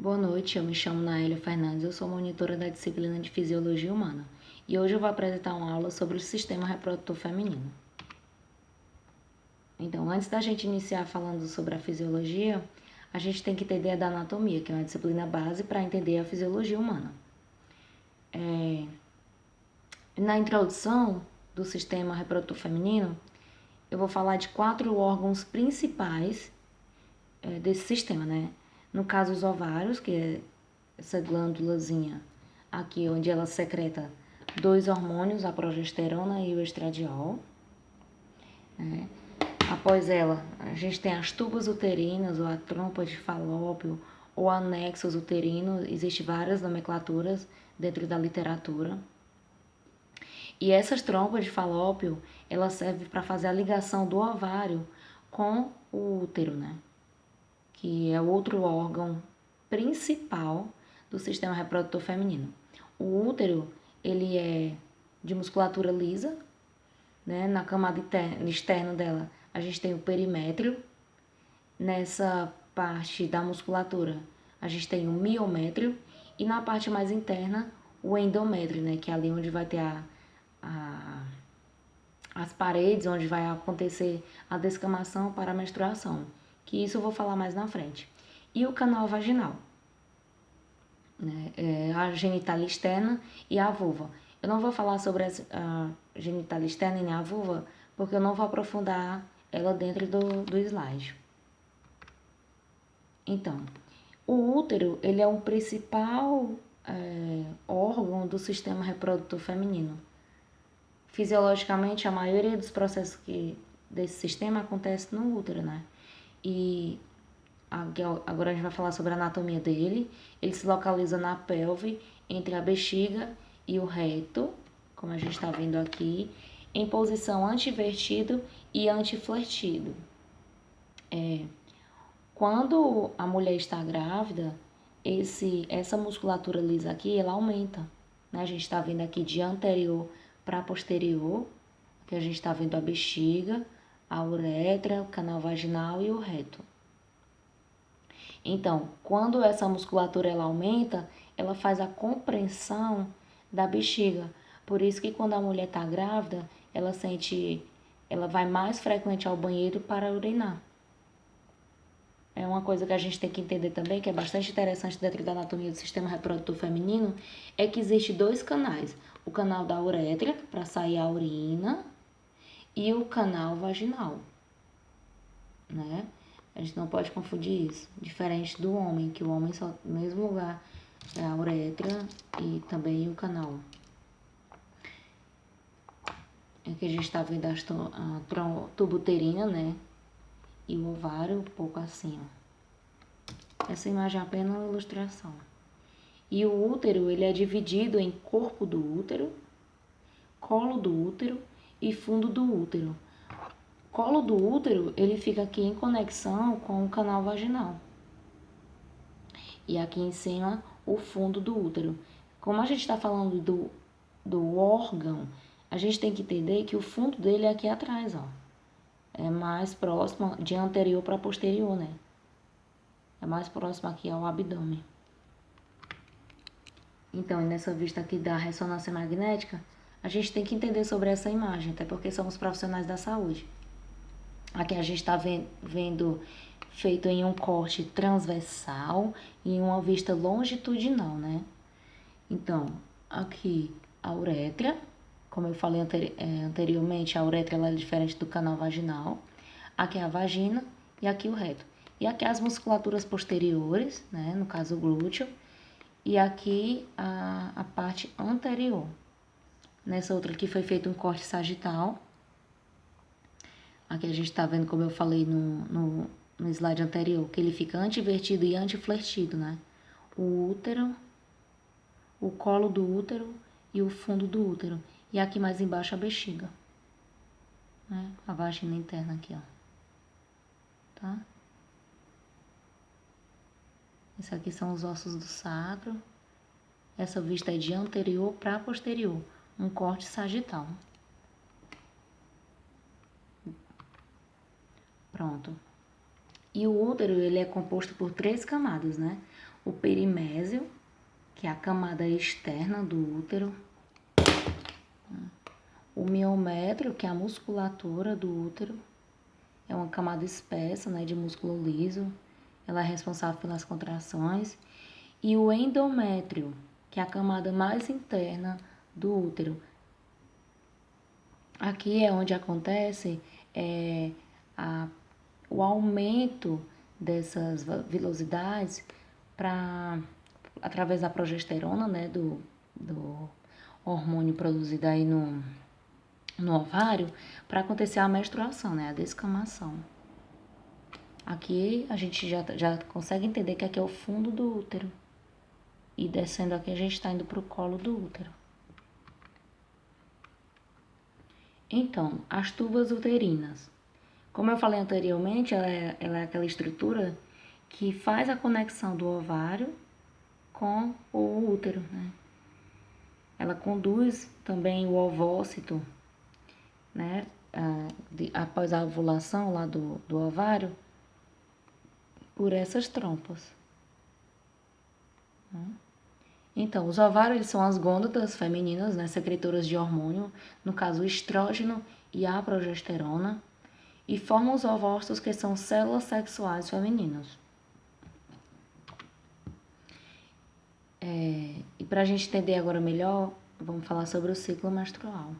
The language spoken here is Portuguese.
Boa noite, eu me chamo Naélia Fernandes, eu sou monitora da disciplina de Fisiologia Humana e hoje eu vou apresentar uma aula sobre o sistema reprodutor feminino. Então, antes da gente iniciar falando sobre a fisiologia, a gente tem que entender da anatomia, que é uma disciplina base para entender a fisiologia humana. Na introdução do sistema reprodutor feminino, eu vou falar de 4 órgãos principais desse sistema, né? No caso, os ovários, que é essa glândulazinha aqui, onde ela secreta 2 hormônios, a progesterona e o estradiol. Né? Após ela, a gente tem as tubas uterinas, ou a trompa de falópio, ou anexos uterinos. Existem várias nomenclaturas dentro da literatura. E essas trompas de falópio, ela serve para fazer a ligação do ovário com o útero, né? Que é outro órgão principal do sistema reprodutor feminino. O útero, ele é de musculatura lisa, né? Na camada externa dela, a gente tem o perimétrio. Nessa parte da musculatura, a gente tem o miométrio. E na parte mais interna, o endométrio, né? Que é ali onde vai ter as paredes, onde vai acontecer a descamação para a menstruação. Que isso eu vou falar mais na frente. E o canal vaginal, né? A genitália externa e a vulva. Eu não vou falar sobre a genitália externa e nem a vulva, porque eu não vou aprofundar ela dentro do slide. Então, o útero, ele é um principal órgão do sistema reprodutor feminino. Fisiologicamente, a maioria dos processos desse sistema acontece no útero, né? E agora a gente vai falar sobre a anatomia dele. Ele se localiza na pelve, entre a bexiga e o reto, como a gente está vendo aqui, em posição antivertido e antifletido. Quando a mulher está grávida, essa musculatura lisa aqui, ela aumenta. Né? A gente está vendo aqui de anterior para posterior, que a gente está vendo a bexiga, a uretra, o canal vaginal e o reto. Então, quando essa musculatura ela aumenta, ela faz a compreensão da bexiga. Por isso que quando a mulher está grávida, ela vai mais frequente ao banheiro para urinar. É uma coisa que a gente tem que entender também, que é bastante interessante dentro da anatomia do sistema reprodutor feminino, é que existe 2 canais. O canal da uretra, para sair a urina, e o canal vaginal, né? A gente não pode confundir isso. Diferente do homem, que o homem só no mesmo lugar é a uretra e também o canal. Aqui a gente está vendo a tuba uterina, né? E o ovário um pouco acima. Essa imagem é apenas uma ilustração. E o útero, ele é dividido em corpo do útero, colo do útero e fundo do útero. O colo do útero, ele fica aqui em conexão com o canal vaginal. E aqui em cima, o fundo do útero. Como a gente está falando do órgão, a gente tem que entender que o fundo dele é aqui atrás, ó. É mais próximo de anterior para posterior, né? É mais próximo aqui ao abdômen. Então, nessa vista aqui da ressonância magnética, a gente tem que entender sobre essa imagem, até porque somos profissionais da saúde. Aqui a gente está vendo feito em um corte transversal e em uma vista longitudinal, né? Então, aqui a uretra, como eu falei anteriormente, a uretra ela é diferente do canal vaginal. Aqui é a vagina e aqui o reto. E aqui as musculaturas posteriores, né? No caso o glúteo. E aqui a parte anterior. Nessa outra aqui foi feito um corte sagital. Aqui a gente está vendo, como eu falei no slide anterior, que ele fica antivertido e antiflertido, né? O útero, o colo do útero e o fundo do útero. E aqui mais embaixo a bexiga, né? A vagina interna aqui, ó. Tá? Esses aqui são os ossos do sacro. Essa vista é de anterior para posterior, um corte sagital. Pronto. E o útero, ele é composto por 3 camadas, né? O perimésio, que é a camada externa do útero. O miométrio, que é a musculatura do útero. É uma camada espessa, né, de músculo liso. Ela é responsável pelas contrações. E o endométrio, que é a camada mais interna do útero. Aqui é onde acontece o aumento dessas vilosidades através da progesterona, né, do hormônio produzido aí no ovário, para acontecer a menstruação, né, a descamação. Aqui a gente já consegue entender que aqui é o fundo do útero. E descendo aqui a gente está indo para o colo do útero. Então, as tubas uterinas. Como eu falei anteriormente, ela é aquela estrutura que faz a conexão do ovário com o útero, né? Ela conduz também o ovócito, né? Após a ovulação lá do ovário, por essas trompas. Então, os ovários eles são as gônadas femininas, né, secretoras de hormônio, no caso o estrógeno e a progesterona, e formam os ovócitos, que são células sexuais femininas. E para a gente entender agora melhor, vamos falar sobre o ciclo menstrual.